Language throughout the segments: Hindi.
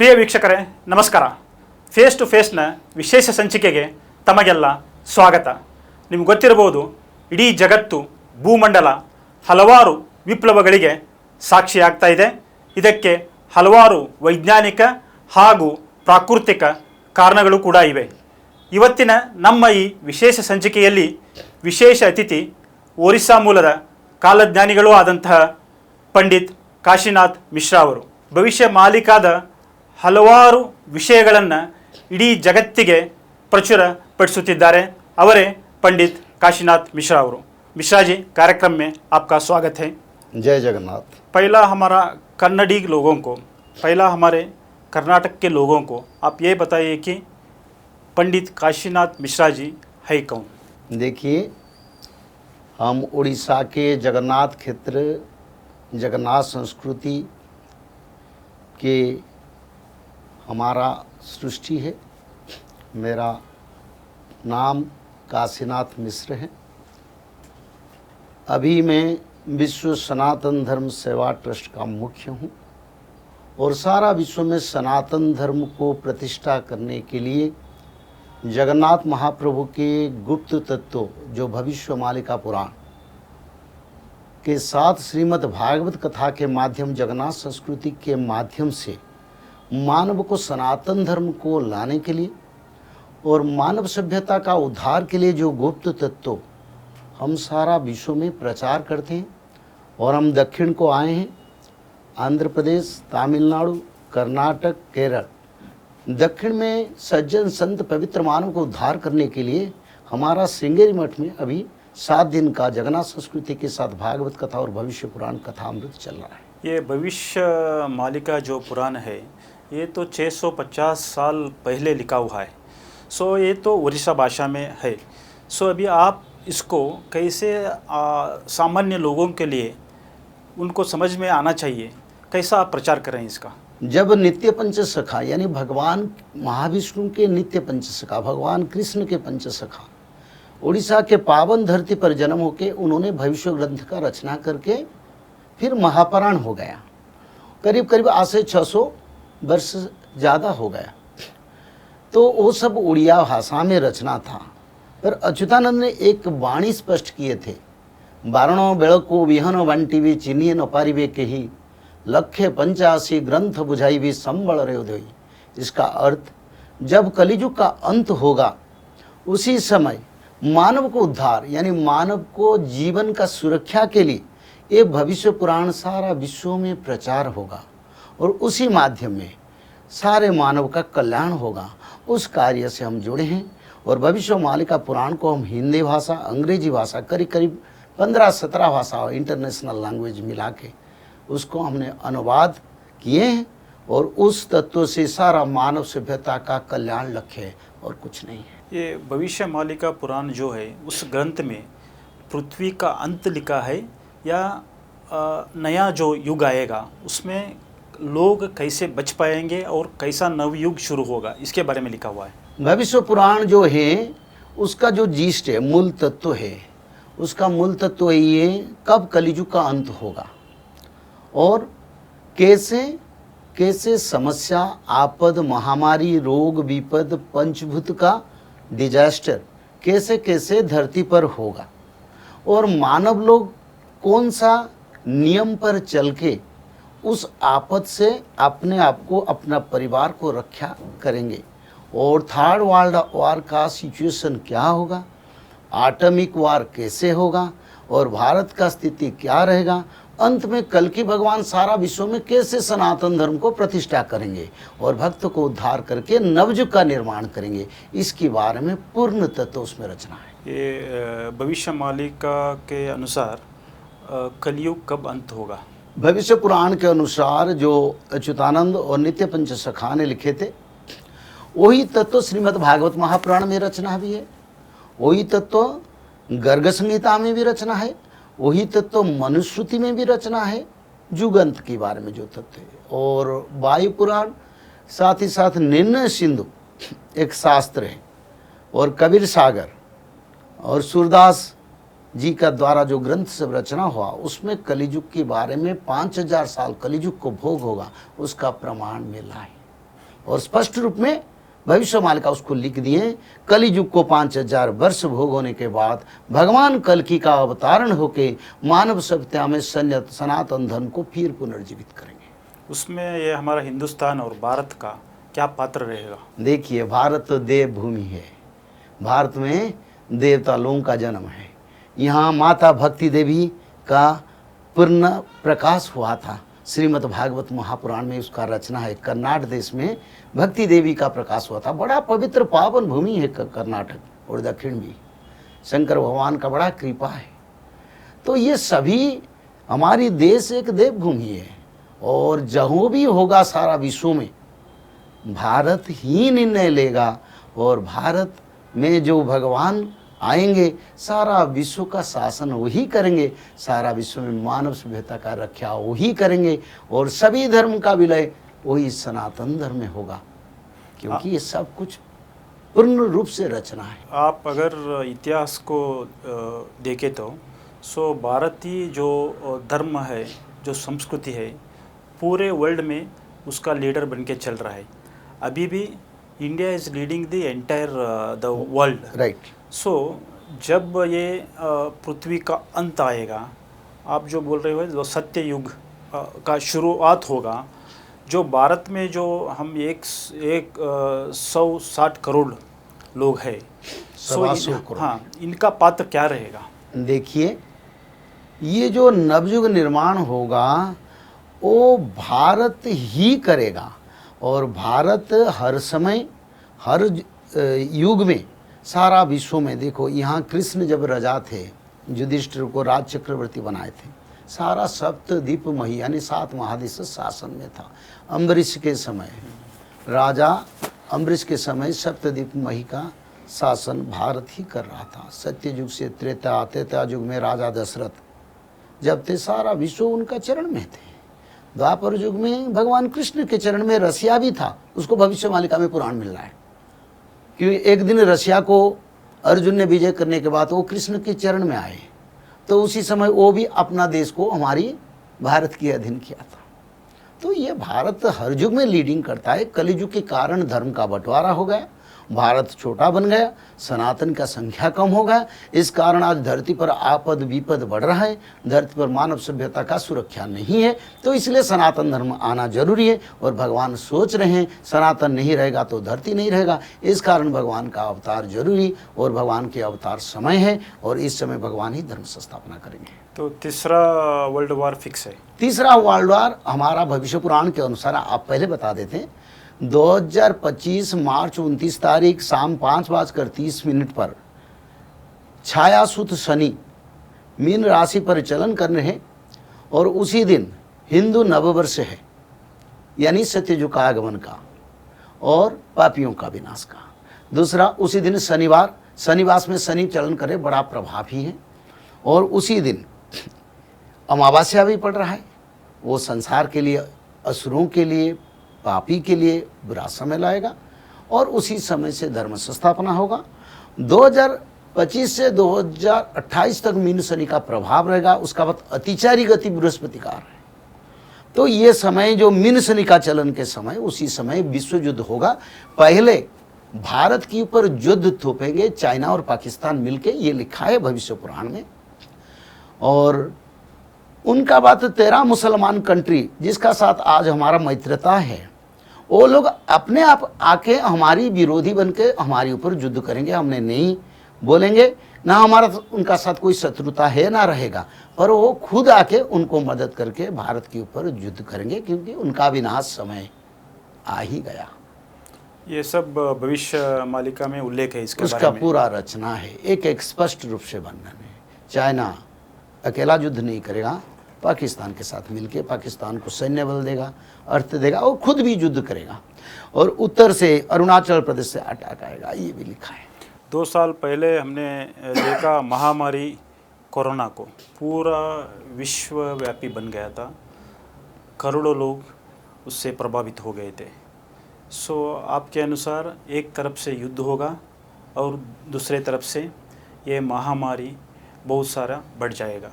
ಪ್ರಿಯ ವೀಕ್ಷಕರೇ ನಮಸ್ಕಾರ. ಫೇಸ್ ಟು ಫೇಸ್ನ ವಿಶೇಷ ಸಂಚಿಕೆಗೆ ತಮಗೆಲ್ಲ ಸ್ವಾಗತ. ನಿಮ್ಗೆ ಗೊತ್ತಿರಬಹುದು, ಇಡೀ ಜಗತ್ತು ಭೂಮಂಡಲ ಹಲವಾರು ವಿಪ್ಲವಗಳಿಗೆ ಸಾಕ್ಷಿಯಾಗ್ತಾ ಇದೆ. ಇದಕ್ಕೆ ಹಲವಾರು ವೈಜ್ಞಾನಿಕ ಹಾಗೂ ಪ್ರಾಕೃತಿಕ ಕಾರಣಗಳು ಕೂಡ ಇವೆ. ಇವತ್ತಿನ ನಮ್ಮ ಈ ವಿಶೇಷ ಸಂಚಿಕೆಯಲ್ಲಿ ವಿಶೇಷ ಅತಿಥಿ ಒರಿಸ್ಸಾ ಮೂಲದ ಕಾಲಜ್ಞಾನಿಗಳೂ ಆದಂತಹ ಪಂಡಿತ್ ಕಾಶಿನಾಥ್ ಮಿಶ್ರಾ ಅವರು. ಭವಿಷ್ಯ ಮಾಲಿಕಾದ ಹಲವಾರು ವಿಷಯಗಳನ್ನು ಇಡೀ ಜಗತ್ತಿಗೆ ಪ್ರಚುರಪಡಿಸುತ್ತಿದ್ದಾರೆ. ಅವರೇ पंडित काशीनाथ मिश्रा ಅವರು. मिश्रा जी, कार्यक्रम में आपका स्वागत है. जय जगन्नाथ. पहला हमारा कन्नड़ी लोगों को, पहला हमारे कर्नाटक के लोगों को आप ये बताइए कि पंडित काशीनाथ मिश्रा जी है कौन? देखिए, हम उड़ीसा के जगन्नाथ क्षेत्र, जगन्नाथ संस्कृति के हमारा सृष्टि है. मेरा नाम काशीनाथ मिश्र है. अभी मैं विश्व सनातन धर्म सेवा ट्रस्ट का मुख्य हूँ और सारा विश्व में सनातन धर्म को प्रतिष्ठा करने के लिए जगन्नाथ महाप्रभु के गुप्त तत्व जो भविष्य मालिका पुराण के साथ श्रीमद् भागवत कथा के माध्यम, जगन्नाथ संस्कृति के माध्यम से मानव को सनातन धर्म को लाने के लिए और मानव सभ्यता का उद्धार के लिए जो गुप्त तत्व हम सारा विश्व में प्रचार करते हैं. और हम दक्षिण को आए हैं. आंध्र प्रदेश, तमिलनाडु, कर्नाटक, केरल, दक्षिण में सज्जन संत पवित्र मानव को उद्धार करने के लिए हमारा श्रृंगेरी मठ में अभी 7 दिन का जगन्नाथ संस्कृति के साथ भागवत कथा और भविष्य पुराण कथा अमृत चल रहा है. ये भविष्य मालिका जो पुराण है, ये तो 650 साल पहले लिखा हुआ है. सो ये तो उड़ीसा भाषा में है. सो अभी आप इसको कैसे सामान्य लोगों के लिए उनको समझ में आना चाहिए, कैसा आप प्रचार करें इसका? जब नित्य पंचसखा यानी भगवान महाविष्णु के नित्य पंचसखा, भगवान कृष्ण के पंचसखा उड़ीसा के पावन धरती पर जन्म होके उन्होंने भविष्य ग्रंथ का रचना करके फिर महापुराण हो गया. करीब करीब आज से 600 वर्ष ज़्यादा हो गया. तो वो सब उड़िया भाषा में रचना था. पर अच्युतानंद ने एक वाणी स्पष्ट किए थे, बारणो बेळको विहन बांटिवी चिन्हिए न पारिवे केही लक्ष्य 85 ग्रंथ बुझाईवी संबल रे उदय. इसका अर्थ, जब कलियुग का अंत होगा उसी समय मानव को उद्धार यानी मानव को जीवन का सुरक्षा के लिए ये भविष्य पुराण सारा विश्व में प्रचार होगा और उसी माध्यम में सारे मानव का कल्याण होगा. उस कार्य से हम जुड़े हैं और भविष्य मालिका पुराण को हम हिंदी भाषा, अंग्रेजी भाषा, करीब करीब 15-17 भाषा इंटरनेशनल लैंग्वेज मिला के उसको हमने अनुवाद किए हैं और उस तत्व से सारा मानव सभ्यता का कल्याण लक्ष्य है और कुछ नहीं है. ये भविष्य मालिका पुराण जो है, उस ग्रंथ में पृथ्वी का अंत लिखा है या नया जो युग आएगा उसमें लोग कैसे बच पाएंगे और कैसा नवयुग शुरू होगा, इसके बारे में लिखा हुआ है. भविष्य पुराण जो है उसका जो जीस्ट है, मूल तत्व है, उसका मूल तत्व है ये कब कलियुग का अंत होगा और कैसे कैसे समस्या, आपद, महामारी, रोग, विपद, पंचभूत का डिजास्टर कैसे कैसे धरती पर होगा और मानव लोग कौन सा नियम पर चल के उस आपद से अपने आप को, अपना परिवार को रक्षा करेंगे और थर्ड वर्ल्ड वार का सिचुएशन क्या होगा, आटमिक वार कैसे होगा और भारत का स्थिति क्या रहेगा. अंत में कल की भगवान सारा विश्व में कैसे सनातन धर्म को प्रतिष्ठा करेंगे और भक्त को उद्धार करके नवयुग का निर्माण करेंगे, इसके बारे में पूर्ण तत्व उसमें रचना है. ये भविष्य मालिका के अनुसार कलयुग कब अंत होगा? भविष्य पुराण के अनुसार जो अच्युतानंद और नित्य पंचसखा ने लिखे थे वही तत्व श्रीमद् भागवत महापुराण में रचना भी है, वही तत्व गर्ग संहिता में भी रचना है, वही तत्व मनुस्मृति में भी रचना है, जुगंत के बारे में जो तत्व है. और वायु पुराण, साथ ही साथ निर्णय सिंधु एक शास्त्र है और कबीर सागर और सूरदास जी का द्वारा जो ग्रंथ सब रचना हुआ उसमें कलियुग के बारे में 5000 साल कलियुग को भोग होगा उसका प्रमाण मिला है. और स्पष्ट रूप में भविष्यवाणी उसको लिख दिए। कलियुग को 5000 वर्ष भोग होने के बाद भगवान कल्कि का अवतारण होके मानव सभ्यता में सनातन धर्म को फिर पुनर्जीवित करेंगे। उसमें ये हमारा हिंदुस्तान और भारत का क्या पात्र रहेगा? देखिए, भारत देव भूमि है। भारत में देवता लोगों का जन्म है। यहाँ माता भक्ति देवी का पूर्ण प्रकाश हुआ था। श्रीमद् भागवत महापुराण में उसका रचना है। कर्नाटक देश में भक्ति देवी का प्रकाश हुआ था। बड़ा पवित्र पावन भूमि है कर्नाटक और दक्षिण भी। शंकर भगवान का बड़ा कृपा है। तो ये सभी हमारी देश एक देव भूमि है और जहाँ भी होगा सारा विश्व में भारत ही निर्णय लेगा और भारत में जो भगवान आएंगे सारा विश्व का शासन वही करेंगे। सारा विश्व में मानव सभ्यता का रक्षा वही करेंगे और सभी धर्म का विलय वही सनातन धर्म में होगा, क्योंकि ये सब कुछ पूर्ण रूप से रचना है। आप अगर इतिहास को देखें तो सो भारतीय जो धर्म है, जो संस्कृति है, पूरे वर्ल्ड में उसका लीडर बन के चल रहा है। अभी भी India is leading the entire the world, right. So जब ये पृथ्वी का अंत आएगा, आप जो बोल रहे हो जो सत्य युग का शुरुआत होगा, जो भारत में जो हम 160 करोड़ लोग हैं, हाँ, इनका पात्र क्या रहेगा? देखिए, ये जो नवयुग निर्माण होगा वो भारत ही करेगा और भारत हर समय हर युग में सारा विश्व में, देखो यहाँ कृष्ण जब राजा थे, युधिष्ठिर को राज चक्रवर्ती बनाए थे, सारा सप्तद्वीप मही यानी 7 महादेश शासन में था। अम्बरीश के समय, राजा अम्बरीश के समय सप्तद्वीप मही का शासन भारत ही कर रहा था। सत्ययुग से त्रेता युग में राजा दशरथ जब थे सारा विश्व उनका चरण में थे। द्वापर युग में भगवान कृष्ण के चरण में रसिया भी था, उसको भविष्यवाणी में पुराण मिल रहा है, क्योंकि एक दिन रसिया को अर्जुन ने विजय करने के बाद वो कृष्ण के चरण में आए, तो उसी समय वो भी अपना देश को हमारी भारत के अधीन किया था। तो ये भारत हर युग में लीडिंग करता है। कलियुग के कारण धर्म का बंटवारा हो गया, भारत छोटा बन गया, सनातन का संख्या कम हो गया। इस कारण आज धरती पर आपद विपद बढ़ रहा है, धरती पर मानव सभ्यता का सुरक्षा नहीं है। तो इसलिए सनातन धर्म आना जरूरी है और भगवान सोच रहे हैं सनातन नहीं रहेगा तो धरती नहीं रहेगा। इस कारण भगवान का अवतार जरूरी और भगवान के अवतार समय है और इस समय भगवान ही धर्म संस्थापना करेंगे। तो तीसरा वर्ल्ड वॉर फिक्स है? तीसरा वर्ल्ड वॉर हमारा भविष्य पुराण के अनुसार, आप पहले बता देते हैं, 2025 मार्च 29 तारीख शाम 5:30 पर छायासुत शनि मीन राशि पर चलन करने हैं और उसी दिन हिंदू नववर्ष है, यानी सत्ययुग का आगमन का और पापियों का विनाश का। दूसरा, उसी दिन शनिवार में शनि चलन करे, बड़ा प्रभावी है। और उसी दिन अमावस्या भी पड़ रहा है। वो संसार के लिए, असुरों के लिए, पापी के लिए बुरा समय लाएगा और उसी समय से धर्म संस्थापना होगा। 2025 से 2028 तक मीन शनि का प्रभाव रहेगा। उसका बाद अतिचारी गति बृहस्पतिकार है। तो ये समय जो मीन शनि का चलन के समय, उसी समय विश्व युद्ध होगा। पहले भारत के ऊपर युद्ध थोपेंगे चाइना और पाकिस्तान मिलके, ये लिखा है भविष्य पुराण में। और उनका बात 13 मुसलमान कंट्री जिसका साथ आज हमारा मित्रता है, वो लोग अपने आप आके हमारी विरोधी बनके हमारे ऊपर युद्ध करेंगे। हमने नहीं बोलेंगे, ना हमारा उनका साथ कोई शत्रुता है ना रहेगा, पर वो खुद आके उनको मदद करके भारत के ऊपर युद्ध करेंगे, क्योंकि उनका विनाश समय आ ही गया। ये सब भविष्य मालिका में उल्लेख है इसके उसका बारे में। पूरा रचना है, एक स्पष्ट रूप से वर्णन है। चाइना अकेला युद्ध नहीं करेगा, पाकिस्तान के साथ मिलके पाकिस्तान को सैन्य बल देगा, अर्थ देगा, और खुद भी युद्ध करेगा। और उत्तर से अरुणाचल प्रदेश से अटैक आएगा, ये भी लिखा है। 2 साल पहले हमने देखा महामारी कोरोना को, पूरा विश्वव्यापी बन गया था, करोड़ों लोग उससे प्रभावित हो गए थे। सो आपके अनुसार एक तरफ से युद्ध होगा और दूसरे तरफ से ये महामारी बहुत सारा बढ़ जाएगा,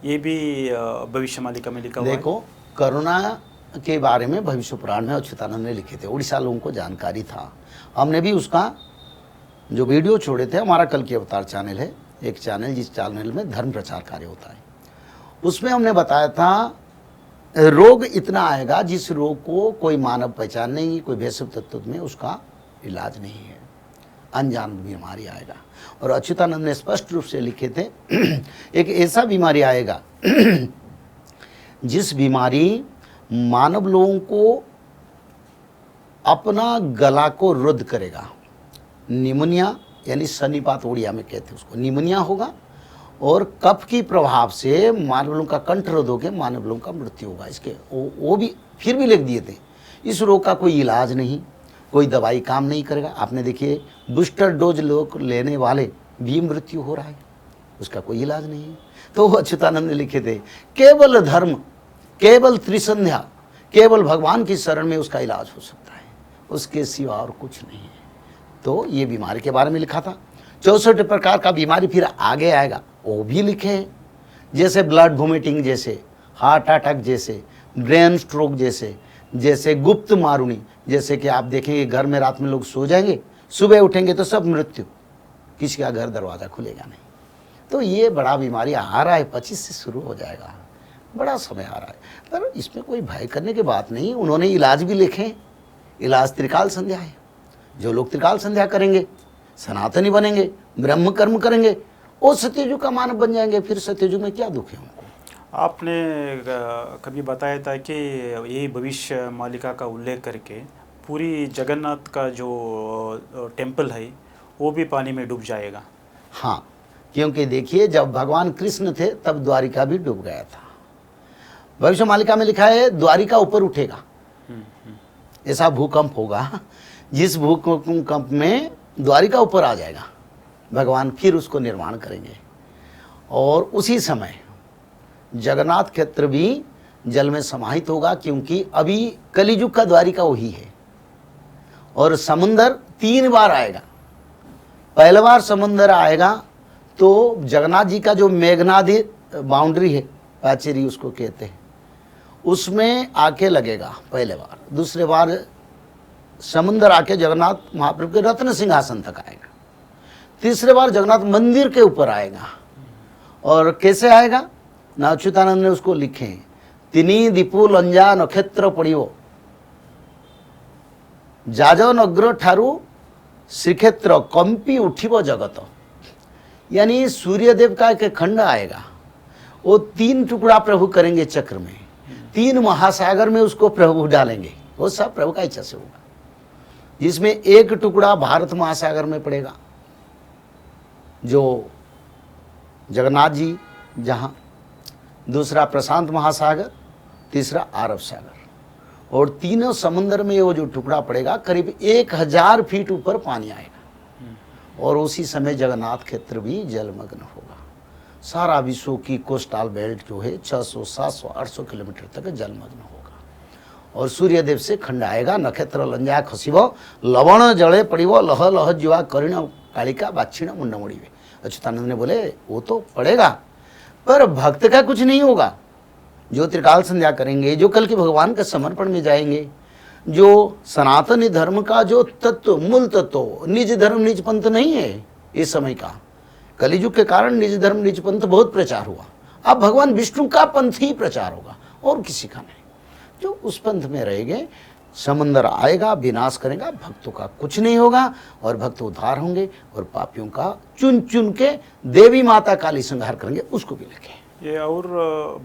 ये भी भविष्य मालिका में लिखा हुआ है। देखो, कोरोना के बारे में भविष्य पुराण में अच्युतानंद ने लिखे थे। उड़ीसा लोगों को जानकारी था। हमने भी उसका जो वीडियो छोड़े थे, हमारा कल की अवतार चैनल है, एक चैनल जिस चैनल में धर्म प्रचार कार्य होता है, उसमें हमने बताया था रोग इतना आएगा जिस रोग को कोई मानव पहचान नहीं, कोई भेषज तत्व में उसका इलाज नहीं है, अनजान बीमारी आएगा। और अच्युतानंद ने स्पष्ट रूप से लिखे थे एक ऐसा बीमारी आएगा जिस बीमारी मानव लोगों को अपना गला को रुद्ध करेगा। निमोनिया यानी सन्निपात उड़िया में कहते हैं उसको, निमोनिया होगा और कफ की प्रभाव से मानव लोगों का कंठ रोध होकर मानव लोगों का मृत्यु होगा। इसके वो भी फिर भी लिख दिए थे इस रोग का कोई इलाज नहीं, कोई दवाई काम नहीं करेगा। आपने देखिए बूस्टर डोज लोग लेने वाले भी मृत्यु हो रहा है, उसका कोई इलाज नहीं है। तो अच्युतानंद ने लिखे थे केवल धर्म, केवल त्रिसंध्या, केवल भगवान की शरण में उसका इलाज हो सकता है, उसके सिवा और कुछ नहीं है। तो ये बीमारी के बारे में लिखा था। 64 प्रकार का बीमारी फिर आगे आएगा, वो भी लिखे हैं, जैसे ब्लड वोमिटिंग जैसे, हार्ट अटैक जैसे, ब्रेन स्ट्रोक जैसे गुप्त मारुनी, जैसे कि आप देखेंगे घर में रात में लोग सो जाएंगे, सुबह उठेंगे तो सब मृत्यु, किसी का घर दरवाज़ा खुलेगा नहीं। तो ये बड़ा बीमारी आ रहा है, 25 से शुरू हो जाएगा, बड़ा समय आ रहा है। पर इसमें कोई भय करने की बात नहीं। उन्होंने इलाज भी लिखे, इलाज त्रिकाल संध्या है। जो लोग त्रिकाल संध्या करेंगे, सनातनी बनेंगे, ब्रह्म कर्म करेंगे, वो सत्ययुग का मानव बन जाएंगे। फिर सत्ययुग में क्या दुख है उनको। आपने कभी बताया था कि ये भविष्य मालिका का उल्लेख करके पूरी जगन्नाथ का जो टेम्पल है वो भी पानी में डूब जाएगा। हाँ, क्योंकि देखिए जब भगवान कृष्ण थे तब द्वारिका भी डूब गया था। भविष्य मालिका में लिखा है द्वारिका ऊपर उठेगा, ऐसा भूकंप होगा जिस भूकंप में द्वारिका ऊपर आ जाएगा, भगवान फिर उसको निर्माण करेंगे। और उसी समय जगन्नाथ क्षेत्र भी जल में समाहित होगा, क्योंकि अभी कलियुग का द्वारिका वही है। और समुंदर 3 बार आएगा। पहला बार समुंदर आएगा तो जगन्नाथ जी का जो मेघनादी बाउंड्री है, पाचेरी उसको कहते हैं, उसमें आके लगेगा पहले बार। दूसरे बार समुंदर आके जगन्नाथ महाप्रभु के रत्न सिंहासन तक आएगा। तीसरे बार जगन्नाथ मंदिर के ऊपर आएगा। और कैसे आएगा ना, अच्युतानंद ने उसको लिखे, तिनी दीपु लंजा नक्षत्र पड़ियो जाजो नग्र ठारू श्रीक्षेत्र कंपी उठिब जगत। यानी सूर्यदेव का एक खंड आएगा, वो 3 टुकड़ा प्रभु करेंगे चक्र में, 3 महासागर में उसको प्रभु डालेंगे। वो सब प्रभु का इच्छा से होगा, जिसमें एक टुकड़ा भारत महासागर में पड़ेगा, जो जगन्नाथ जी जहाँ, दूसरा प्रशांत महासागर, तीसरा अरब सागर, और तीनों समुद्र में वो जो टुकड़ा पड़ेगा करीब 1000 फीट ऊपर पानी आएगा। और उसी समय जगन्नाथ क्षेत्र भी जलमग्न होगा। सारा विश्व की कोस्टल बेल्ट जो है 600, 700, 800 किलोमीटर तक जलमग्न होगा। और सूर्यदेव से खंड आएगा, नक्षत्र लंजा खसिब लवण जले पड़िब लह लह जुआ करिण कालिका बाछिण मुंड मुड़िबे। अच्युतानंद ने बोले वो तो पड़ेगा, पर भक्त का कुछ नहीं होगा। जो त्रिकाल संध्या करेंगे, जो कल के भगवान के समर्पण में जाएंगे, जो सनातनी धर्म का जो तत्व, मूल तत्व, निज धर्म निज पंथ नहीं है इस समय का। कलियुग के कारण निज धर्म निज पंथ बहुत प्रचार हुआ। अब भगवान विष्णु का पंथ ही प्रचार होगा और किसी का नहीं। जो उस पंथ में रहेंगे, समंदर आएगा, विनाश करेगा, भक्तों का कुछ नहीं होगा और भक्त उद्धार होंगे। और पापियों का चुन चुन के देवी माता काली संहार करेंगे, उसको भी लिखे। ये और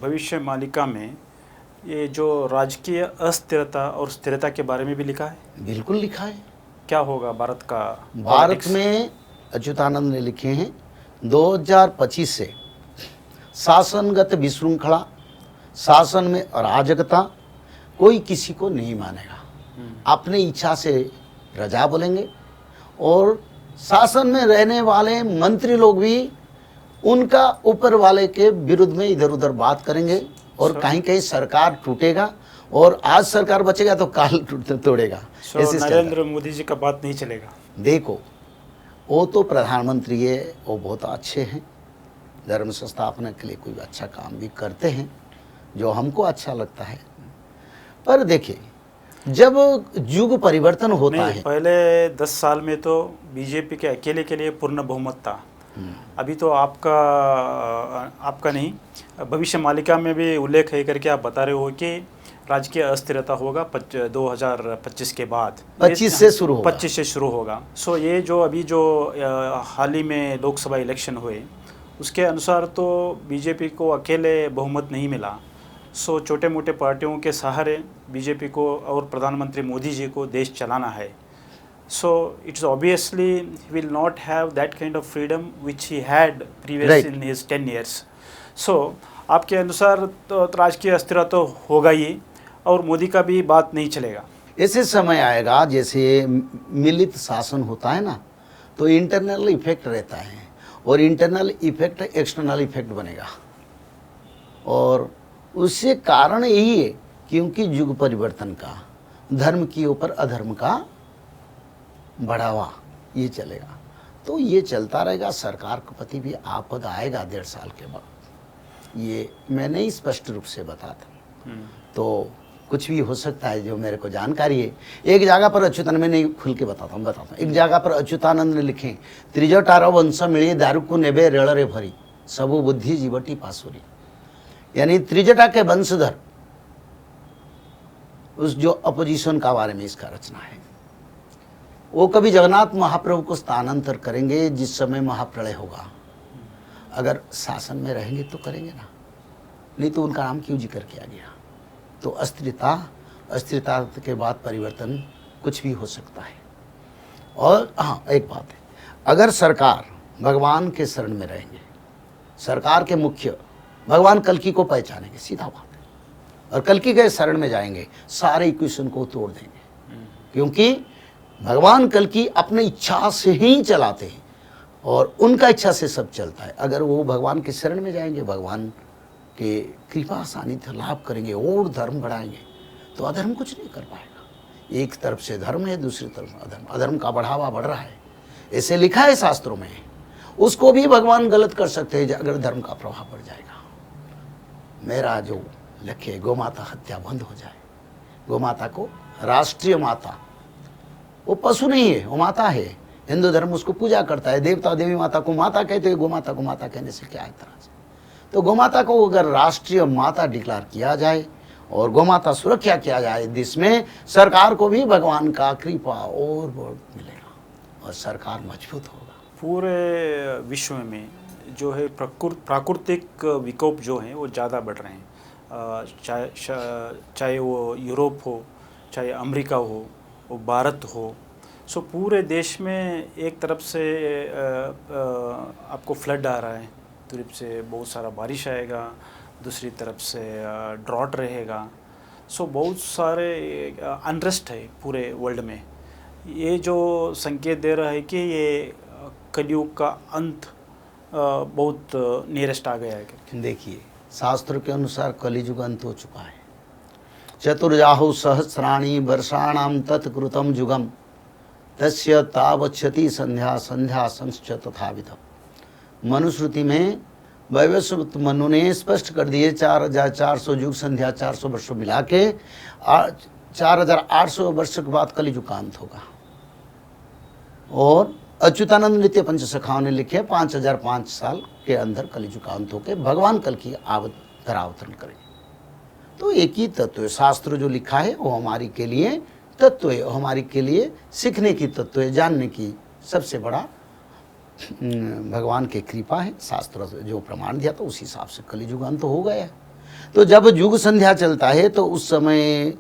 भविष्य मालिका में ये जो राजकीय अस्थिरता और स्थिरता के बारे में भी लिखा है। बिल्कुल लिखा है। क्या होगा भारत का? भारत में अच्युतानंद ने लिखे हैं 2025 से शासनगत विशृंखला, शासन में अराजकता, कोई किसी को नहीं मानेगा। अपने इच्छा से रजा बोलेंगे और शासन में रहने वाले मंत्री लोग भी उनका ऊपर वाले के विरुद्ध में इधर उधर बात करेंगे। और कहीं कहीं सरकार टूटेगा, और आज सरकार बचेगा तो काल तोड़ेगा। नरेंद्र मोदी जी का बात नहीं चलेगा। देखो, वो तो प्रधानमंत्री है, वो बहुत अच्छे हैं, धर्म संस्थापना के लिए कोई अच्छा काम भी करते हैं, जो हमको अच्छा लगता है। पर देखिए, जब युग परिवर्तन होता नहीं, है, पहले 10 साल में तो बीजेपी के अकेले के लिए पूर्ण बहुमत था। अभी तो आपका नहीं, भविष्य मालिका में भी उल्लेख है करके आप बता रहे हो कि राजकीय अस्थिरता होगा 2025 के बाद, 25 से शुरू होगा। 25 से शुरू होगा। सो ये जो अभी जो हाल ही में लोकसभा इलेक्शन हुए उसके अनुसार तो बीजेपी को अकेले बहुमत नहीं मिला। सो छोटे मोटे पार्टियों के सहारे बीजेपी को और प्रधानमंत्री मोदी जी को देश चलाना है। So it's obviously he will not have that kind of freedom which he had previous Right. In his 10 years. So आपके अनुसार तो राजकीय अस्थिरता तो होगा ही और मोदी का भी बात नहीं चलेगा। ऐसे समय आएगा जैसे मिलित शासन होता है ना, तो इंटरनल इफेक्ट रहता है और इंटरनल इफेक्ट एक्सटर्नल इफेक्ट बनेगा, और उससे कारण यही है क्योंकि युग परिवर्तन का, धर्म के ऊपर अधर्म का बढ़ावा ये चलेगा, तो ये चलता रहेगा। सरकार के प्रति भी आपद आएगा 1.5 साल के बाद, ये मैं नहीं स्पष्ट रूप से बताता, तो कुछ भी हो सकता है जो मेरे को जानकारी है। एक जगह पर अच्युतानंद, मैं नहीं खुल के बताता हूँ, एक जगह पर अच्युतानंद ने लिखे, त्रिजटार वंश मिली दारू को नेबे रेड़ रे भरी, सबु बुद्धि जीवटी पासुरी। यानी त्रिजटा के वंशधर, उस जो अपोजिशन का बारे में इसका रचना है, वो कभी जगन्नाथ महाप्रभु को स्थानांतर करेंगे जिस समय महाप्रलय होगा। अगर शासन में रहेंगे तो करेंगे ना, नहीं तो उनका नाम क्यों जिक्र किया गया। तो अस्थिरता के बाद परिवर्तन कुछ भी हो सकता है। और हाँ, एक बात है, अगर सरकार भगवान के शरण में रहेंगे, सरकार के मुख्य भगवान कल्कि को पहचानेंगे, सीधा बात है, और कल्कि के शरण में जाएंगे, सारे इक्वेशन को तोड़ देंगे, क्योंकि भगवान कल्कि अपनी इच्छा से ही चलाते हैं और उनका इच्छा से सब चलता है। अगर वो भगवान के शरण में जाएंगे, भगवान के कृपा सानिध्य लाभ करेंगे और धर्म बढ़ाएंगे, तो अधर्म कुछ नहीं कर पाएगा। एक तरफ से धर्म है, दूसरी तरफ अधर्म, अधर्म का बढ़ावा बढ़ रहा है, ऐसे लिखा है शास्त्रों में। उसको भी भगवान गलत कर सकते हैं अगर धर्म का प्रभाव बढ़ जाएगा। मेरा जो लक्ष्य है, गोमाता हत्या बंद हो जाए। गोमाता को राष्ट्रीय माता, वो पशु नहीं है, वो माता है। हिंदू धर्म उसको पूजा करता है, देवता देवी माता को माता कहते हैं, गोमाता को माता कहने से क्या है तरह से। तो गोमाता को अगर राष्ट्रीय माता डिक्लेयर किया जाए और गोमाता सुरक्षा किया जाए देश में, सरकार को भी भगवान का कृपा और बहुत मिलेगा और सरकार मजबूत होगा। पूरे विश्व में जो है प्राकृतिक विकोप जो हैं वो ज़्यादा बढ़ रहे हैं, चाहे वो यूरोप हो, चाहे अमेरिका हो, वो भारत हो। सो पूरे देश में एक तरफ से आपको फ्लड आ रहा है, तरफ से बहुत सारा बारिश आएगा, दूसरी तरफ से ड्रॉट रहेगा। सो बहुत सारे अनरेस्ट है पूरे वर्ल्ड में। ये जो संकेत दे रहा है कि ये कलयुग का अंत बहुत नियरेस्ट आ गया है। देखिए, शास्त्र के अनुसार कलियुग अंत हो चुका है। चतुर्जाहु सहस्राणि वर्षाणाम तत्कृतम जुगम तस्य तावच्छति संध्या संध्या संश्च तथाविधम्। मनुश्रुति में वैवस्वत मनु ने स्पष्ट कर दिए 4400 युग संध्या 400 वर्षों मिला के 4800 वर्ष के बाद कलियुग का अंत होगा। और अच्युतानंद नित्य पंचसखाओं ने लिखे 5005 साल के अंदर कलियुग का अंत होकर भगवान कल की धरावतरण करेंगे। तो एक ही तत्व है, शास्त्र जो लिखा है वो हमारी के लिए तत्व है, हमारी के लिए सीखने की तत्व है, जानने की सबसे बड़ा भगवान की कृपा है। शास्त्र जो प्रमाण दिया तो उस हिसाब से कलियुग अंत हो गया। तो जब युग संध्या चलता है तो उस समय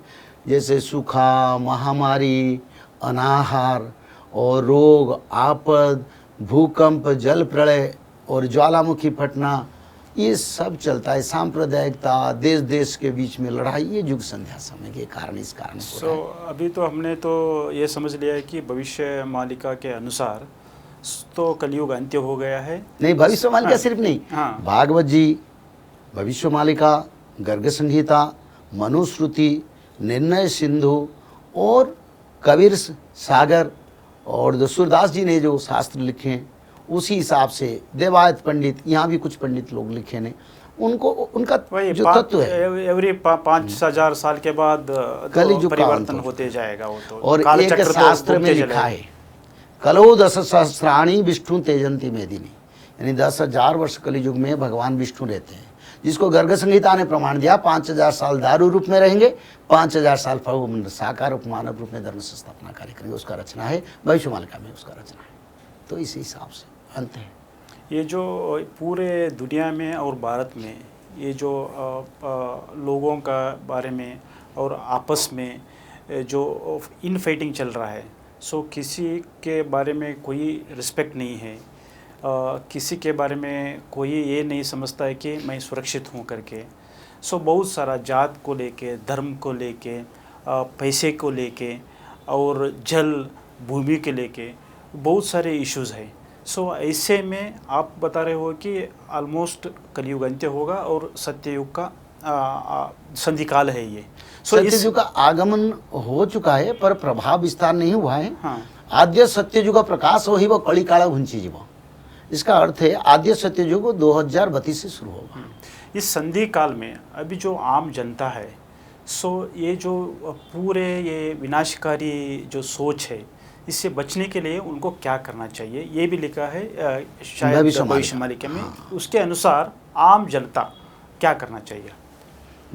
जैसे सूखा, महामारी, अनाहार और रोग, आपद, भूकंप, जल प्रलय और ज्वालामुखी फटना, ये सब चलता है। सांप्रदायिकता, देश देश के बीच में लड़ाई, ये युग संध्या समय के कारण इस कारण हो रहा है। अभी तो हमने तो ये समझ लिया है कि भविष्य मालिका के अनुसार तो कलयुग अंत्य हो गया है। नहीं, भविष्य मालिका सिर्फ नहीं, हाँ। भागवत जी, भविष्य मालिका, गर्ग संहिता, मनुश्रुति, निर्णय सिंधु और कबीर सागर और सूरदास जी ने जो शास्त्र लिखे हैं उसी हिसाब से देवायत पंडित, यहाँ भी कुछ पंडित लोग लिखे ने, उनको उनका वही जो तत्व है, एवरी 5,000 साल के बाद कलिजुग का परिवर्तन अंत होते जाएगा वो तो। और काल एक चक्र तो शास्त्र में घूमते लिखा चलेगा। है, कलो 10 सहस्राणी विष्णु तेजंती मेदिनी, यानी 10,000 वर्ष कलियुग में भगवान विष्णु रहते हैं, जिसको गर्ग संहिता ने प्रमाण दिया। 5,000 साल दारू रूप में रहेंगे, 5,000 साल साकार रूप मानव रूप में धर्म से स्थापना कार्य करेंगे। उसका रचना है भविष्य मालिका में, उसका रचना है। तो इसी हिसाब से अंत है। ये जो पूरे दुनिया में और भारत में ये जो लोगों का बारे में और आपस में जो इन फाइटिंग चल रहा है, सो किसी के बारे में कोई रिस्पेक्ट नहीं है, किसी के बारे में कोई ये नहीं समझता है कि मैं सुरक्षित हूँ करके। सो बहुत सारा जात को लेके, धर्म को लेके, पैसे को लेके और जल भूमि के लेके बहुत सारे इश्यूज़ हैं। सो ऐसे में आप बता रहे हो कि ऑलमोस्ट कलयुग अंत्य होगा और सत्ययुग का संधिकाल है ये। सो सत्ययुग का आगमन हो चुका है पर प्रभाव विस्तार नहीं हुआ है। हाँ, आद्य सत्ययुग का प्रकाश वही वो कली काला घुंची जीव। इसका अर्थ है आद्य सत्ययुग 2032 से शुरू होगा। इस संधि काल में अभी जो आम जनता है, सो ये जो पूरे ये विनाशकारी जो सोच है, इससे बचने के लिए उनको क्या करना चाहिए, ये भी लिखा है शायद भविष्य मालिका में। उसके अनुसार आम जनता क्या करना चाहिए?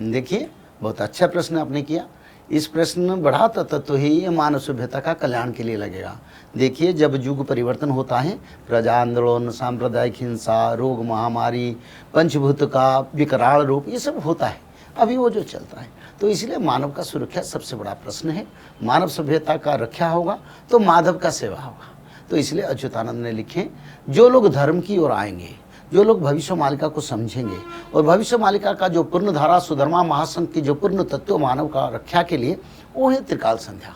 देखिए, बहुत अच्छा प्रश्न आपने किया। इस प्रश्न में बढ़ाता तत्व ही ये मानव सभ्यता का कल्याण के लिए लगेगा। देखिए, जब युग परिवर्तन होता है, प्रजा आंदोलन, सांप्रदायिक हिंसा, रोग महामारी, पंचभूत का विकराल रूप, ये सब होता है अभी वो जो चलता है। तो इसलिए मानव का सुरक्षा सबसे बड़ा प्रश्न है। मानव सभ्यता का रक्षा होगा तो माधव का सेवा होगा। तो इसलिए अच्युतानंद ने लिखे, जो लोग धर्म की ओर आएंगे, जो लोग भविष्य मालिका को समझेंगे और भविष्य मालिका का जो पूर्ण धारा सुधर्मा महासंघ की जो पूर्ण तत्व मानव का रक्षा के लिए, वो है त्रिकाल संध्या।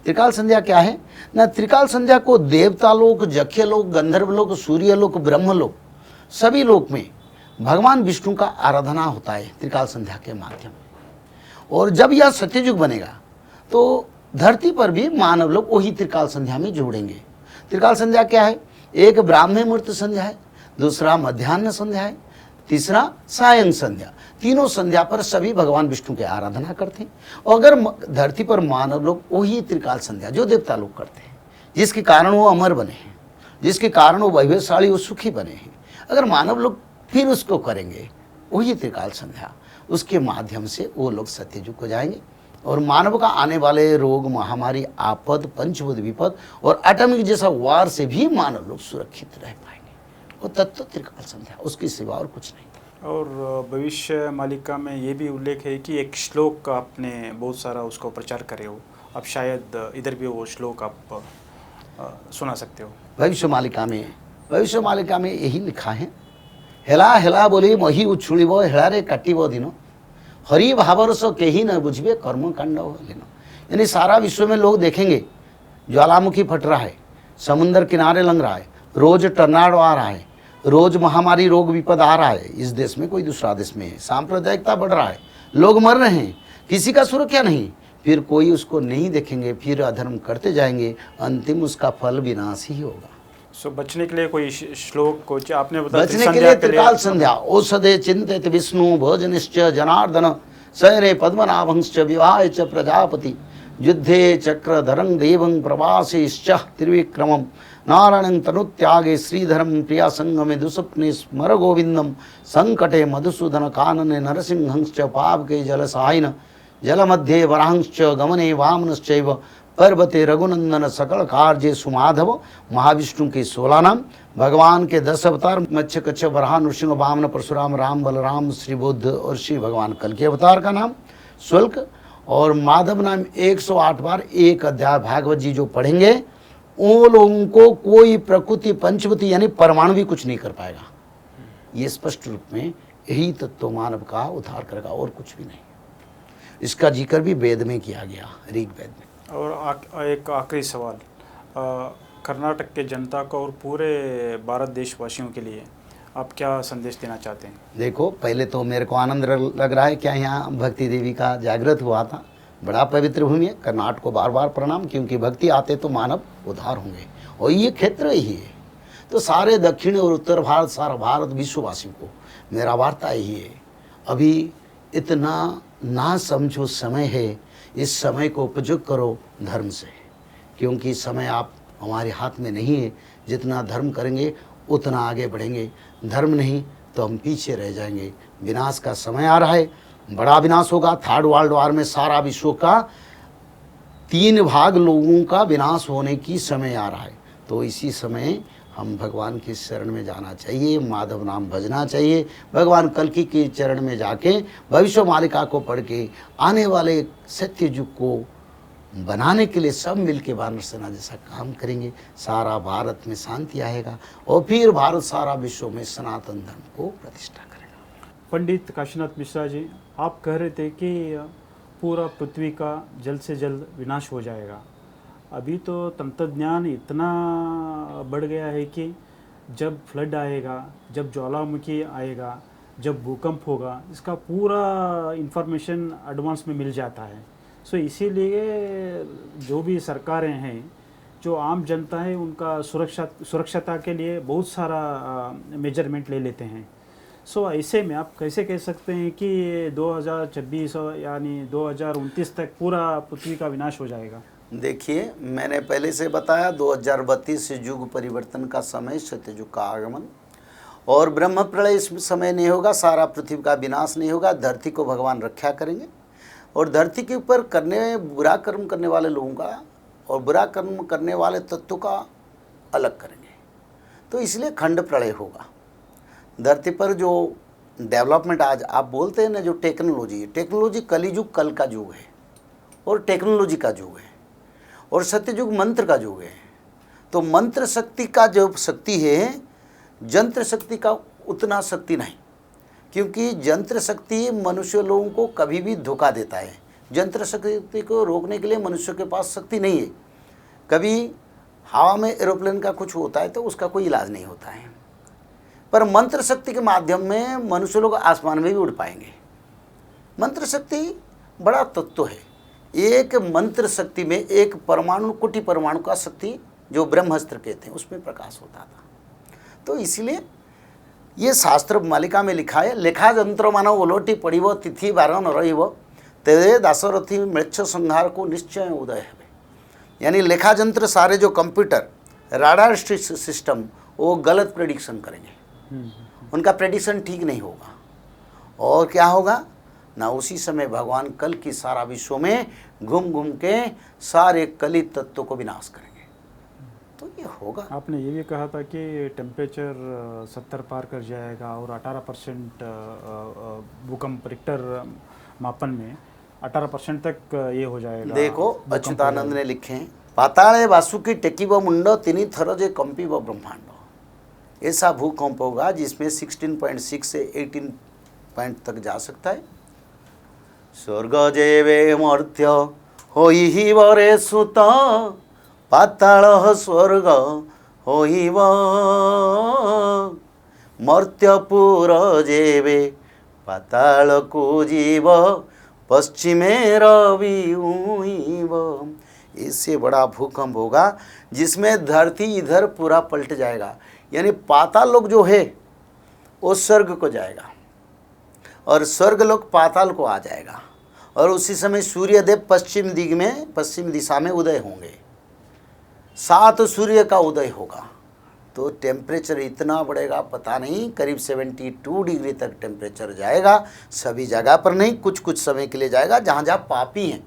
त्रिकाल संध्या क्या है ना? त्रिकाल संध्या को देवता लोक, जख्य लोक, गंधर्व लोक, सूर्य लोक, ब्रह्म लोक, सभी लोक में भगवान विष्णु का आराधना होता है त्रिकाल संध्या के माध्यम। और जब यह सत्ययुग बनेगा तो धरती पर भी मानव लोग वही त्रिकाल संध्या में जोड़ेंगे। त्रिकाल संध्या क्या है? एक ब्राह्मी मुहूर्त संध्या है, दूसरा मध्याह्न संध्या है, तीसरा सायं संध्या। तीनों संध्या पर सभी भगवान विष्णु की आराधना करते हैं। और अगर धरती पर मानव लोग वही त्रिकाल संध्या जो देवता लोग करते हैं, जिसके कारण वो अमर बने हैं, जिसके कारण वो वैभवशाली, वो सुखी बने हैं, अगर मानव लोग फिर उसको करेंगे वही त्रिकाल संध्या, उसके माध्यम से वो लोग सत्ययुग को जाएंगे और मानव का आने वाले रोग महामारी, आपद, पंचभूत विपद और एटॉमिक जैसा वार से भी मानव लोग सुरक्षित रह पाएंगे। वो तत्व त्रिकाल संध्या, उसकी सिवा और कुछ नहीं। और भविष्य मालिका में ये भी उल्लेख है कि एक श्लोक आपने बहुत सारा उसको प्रचार करे हो, आप शायद इधर भी वो श्लोक आप सुना सकते हो। भविष्य मालिका में यही लिखा है, हेला हेला बोली मही उछुड़ब हेलारे काटिब दिन, हरि भावरस केही न बुझबे कर्म कांड लेनो। यानी सारा विश्व में लोग देखेंगे ज्वालामुखी फट रहा है, समुंदर किनारे लंग रहा है, रोज टर्नाडो आ रहा है, रोज महामारी रोग विपद आ रहा है, इस देश में कोई दूसरा देश में, सांप्रदायिकता बढ़ रहा है, लोग मर रहे हैं, किसी का सुरक्षा नहीं, फिर कोई उसको नहीं देखेंगे, फिर अधर्म करते जाएंगे, अंतिम उसका फल विनाश ही होगा। सो बचने के लिए कोई श्लोक को आपने बताया? बचने के लिए त्रिकाल संध्या, औषधे चिंतित विष्णु भोजनिश्च जनार्दन, शयने पद्मनाभंश्च विवाहे च प्रजापति, युद्धे चक्रधरं देवं प्रवासेश्च त्रिविक्रमं, नारायणं तनुत्यागे श्रीधरं प्रिया संगमे दुस्वप्ने स्मर गोविंदम, संकटे मधुसूदन कानने नरसिंहंश्च पावके जलसायिन, जलमध्ये वरांश्च गमने वामनश्चैव, पर्वते रघुनंदन सकल कार्ये सुमाधव। महाविष्णु के 16 नाम, भगवान के 10 अवतार, मत्स्य कच्छ वराह नृसिंह वामन परशुराम राम बलराम श्री बुद्ध और श्री भगवान कल के अवतार का नाम शुल्क, और माधव नाम 108 बार एक अध्याय भागवत जी जो पढ़ेंगे उन लोगों को कोई प्रकृति पंचभूति यानी परमाणु भी कुछ नहीं कर पाएगा। ये स्पष्ट रूप में यही तत्व मानव का उद्धार करेगा और कुछ भी नहीं। इसका जिक्र भी वेद में किया गया, ऋग्वेद में। और एक आखिरी सवाल, कर्नाटक के जनता को और पूरे भारत देशवासियों के लिए आप क्या संदेश देना चाहते हैं? देखो, पहले तो मेरे को आनंद लग रहा है क्या यहाँ भक्ति देवी का जागृत हुआ था। बड़ा पवित्र भूमि है, कर्नाटक को बार बार प्रणाम, क्योंकि भक्ति आते तो मानव उद्धार होंगे और ये क्षेत्र ही है। तो सारे दक्षिण और उत्तर भारत, सारा भारत विश्ववासियों को मेरा वार्ता यही है, अभी इतना ना समझो समय है, इस समय को उपयोग करो धर्म से, क्योंकि समय आप हमारे हाथ में नहीं है। जितना धर्म करेंगे उतना आगे बढ़ेंगे, धर्म नहीं तो हम पीछे रह जाएंगे। विनाश का समय आ रहा है, बड़ा विनाश होगा। थर्ड वर्ल्ड वॉर में सारा विश्व का 3 भाग लोगों का विनाश होने की समय आ रहा है। तो इसी समय हम भगवान के शरण में जाना चाहिए, माधव नाम भजना चाहिए, भगवान कल्कि के चरण में जाके भविष्य मालिका को पढ़ के आने वाले सत्य युग को बनाने के लिए सब मिलके वानर सेना जैसा काम करेंगे। सारा भारत में शांति आएगा और फिर भारत सारा विश्व में सनातन धर्म को प्रतिष्ठा करेगा। पंडित काशीनाथ मिश्रा जी, आप कह रहे थे कि पूरा पृथ्वी का जल्द से जल्द विनाश हो जाएगा। अभी तो तंत्रज्ञान इतना बढ़ गया है कि जब फ्लड आएगा, जब ज्वालामुखी आएगा, जब भूकंप होगा, इसका पूरा इंफॉर्मेशन एडवांस में मिल जाता है। सो इसीलिए जो भी सरकारें हैं, जो आम जनता है, उनका सुरक्षता के लिए बहुत सारा मेजरमेंट ले लेते हैं। सो ऐसे में आप कैसे कह सकते हैं कि 2026 यानी 2029 तक पूरा पृथ्वी का विनाश हो जाएगा? देखिए, मैंने पहले से बताया 2032 युग परिवर्तन का समय, सत्ययुग का आगमन, और ब्रह्म प्रलय इस समय नहीं होगा, सारा पृथ्वी का विनाश नहीं होगा। धरती को भगवान रक्षा करेंगे और धरती के ऊपर बुरा कर्म करने वाले लोगों का और बुरा कर्म करने वाले तत्व का अलग करेंगे। तो इसलिए खंड प्रलय होगा। धरती पर जो डेवलपमेंट आज आप बोलते हैं ना, जो टेक्नोलॉजी कलियुग कल का युग है और टेक्नोलॉजी का युग है और सत्ययुग मंत्र का युग है। तो मंत्र शक्ति का जो शक्ति है, जंत्र शक्ति का उतना शक्ति नहीं, क्योंकि जंत्र शक्ति मनुष्य लोगों को कभी भी धोखा देता है। जंत्र शक्ति को रोकने के लिए मनुष्य के पास शक्ति नहीं है। कभी हवा में एरोप्लेन का कुछ होता है तो उसका कोई इलाज नहीं होता है, पर मंत्र शक्ति के माध्यम में मनुष्य लोग आसमान में भी उड़ पाएंगे। मंत्र शक्ति बड़ा तत्व है। एक मंत्र शक्ति में एक परमाणु, कोटि परमाणु का शक्ति, जो ब्रह्मास्त्र कहते हैं, उसमें प्रकाश होता था। तो इसलिए ये शास्त्र मालिका में लिखा है, लेखा जंत्र मानव ओलोटी पड़िव तिथि बार न रहिव तेरे दासरथी मृक्ष संहार को निश्चय उदय है। यानी लेखा जंत्र सारे जो कंप्यूटर राडार सिस्टम वो गलत प्रेडिक्शन करेंगे, उनका प्रेडिक्शन ठीक नहीं होगा। और क्या होगा ना, उसी समय भगवान कल की सारा विश्व में घूम घूम के सारे कलित तत्वों को विनाश करेंगे। तो ये होगा। आपने ये भी कहा था कि टेम्परेचर 70 पार कर जाएगा और 18% भूकंप रिक्टर मापन में 18% तक ये हो जाएगा। देखो, अच्युतानंद ने लिखे हैं, पाताले वासुकी टेकिव मुंड तिनी थर जे कंपिव ब्रह्मांड। ऐसा भूकंप होगा जिसमें 16.6 से 18 पॉइंट तक जा सकता है। स्वर्ग जेवे मर्त्य होई वरे सुत पाताल स्वर्ग होइब मर्त्यपुर जेवे पाताल को जीव पश्चिमे रवि उइब। इससे बड़ा भूकंप होगा जिसमें धरती इधर पूरा पलट जाएगा। यानी पाताल लोक जो है वो स्वर्ग को जाएगा और स्वर्ग लोक पाताल को आ जाएगा, और उसी समय सूर्यदेव पश्चिम दिशा में उदय होंगे। 7 सूर्य का उदय होगा। तो टेम्परेचर इतना बढ़ेगा, पता नहीं, करीब 72 डिग्री तक टेम्परेचर जाएगा। सभी जगह पर नहीं, कुछ कुछ समय के लिए जाएगा। जहाँ जहाँ पापी हैं,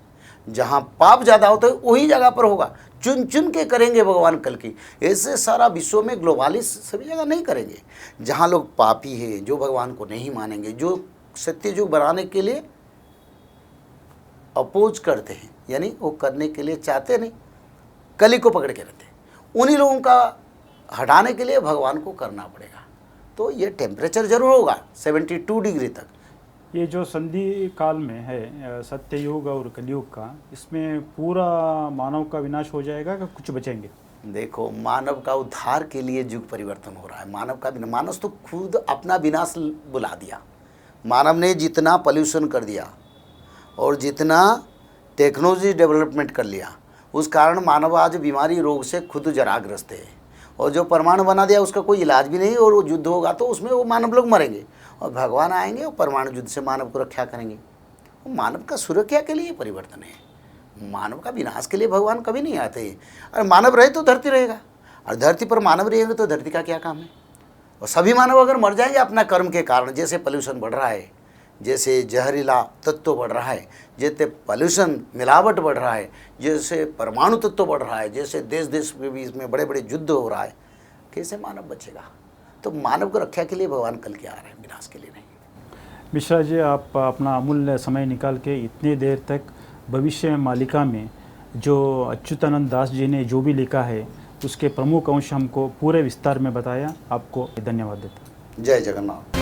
जहाँ पाप ज़्यादा होता है वही जगह पर होगा। चुन चुन के करेंगे भगवान कल की। ऐसे सारा विश्व में ग्लोबली सभी जगह नहीं करेंगे। जहाँ लोग पापी हैं, जो भगवान को नहीं मानेंगे, जो सत्ययुग बनाने के लिए अपोज करते हैं, यानी वो करने के लिए चाहते नहीं, कली को पकड़ के रहते हैं, उन्हीं लोगों का हटाने के लिए भगवान को करना पड़ेगा। तो ये टेम्परेचर जरूर होगा 72 डिग्री तक। ये जो संधि काल में है सत्ययुग और कलयुग का, इसमें पूरा मानव का विनाश हो जाएगा कि कुछ बचेंगे? देखो, मानव का उद्धार के लिए युग परिवर्तन हो रहा है। मानव तो खुद अपना विनाश बुला दिया। मानव ने जितना पॉल्यूशन कर दिया और जितना टेक्नोलॉजी डेवलपमेंट कर लिया, उस कारण मानव आज बीमारी रोग से खुद जराग्रस्त है। और जो परमाणु बना दिया उसका कोई इलाज भी नहीं, और वो युद्ध होगा तो उसमें वो मानव लोग मरेंगे। और भगवान आएंगे और परमाणु युद्ध से मानव को रक्षा करेंगे। मानव का सुरक्षा के लिए परिवर्तन है, मानव का विनाश के लिए भगवान कभी नहीं आते। और मानव रहे तो धरती रहेगा, और धरती पर मानव रहेंगे तो धरती का क्या काम है। और सभी मानव अगर मर जाएंगे अपना कर्म के कारण, जैसे पोल्यूशन बढ़ रहा है, जैसे जहरीला तत्व बढ़ रहा है, जैसे पोल्यूशन मिलावट बढ़ रहा है, जैसे परमाणु तत्व बढ़ रहा है, जैसे देश देश के बीच में बड़े बड़े युद्ध हो रहा है, कैसे मानव बचेगा। तो मानव को रक्षा के लिए भगवान कल के आ रहे हैं, विनाश के लिए नहीं। मिश्रा जी, आप अपना अमूल्य समय निकाल के इतनी देर तक भविष्य में मालिका में जो अच्युतानंद दास जी ने जो भी लिखा है उसके प्रमुख अंश हमको पूरे विस्तार में बताया, आपको धन्यवाद देता हूँ। जय जगन्नाथ।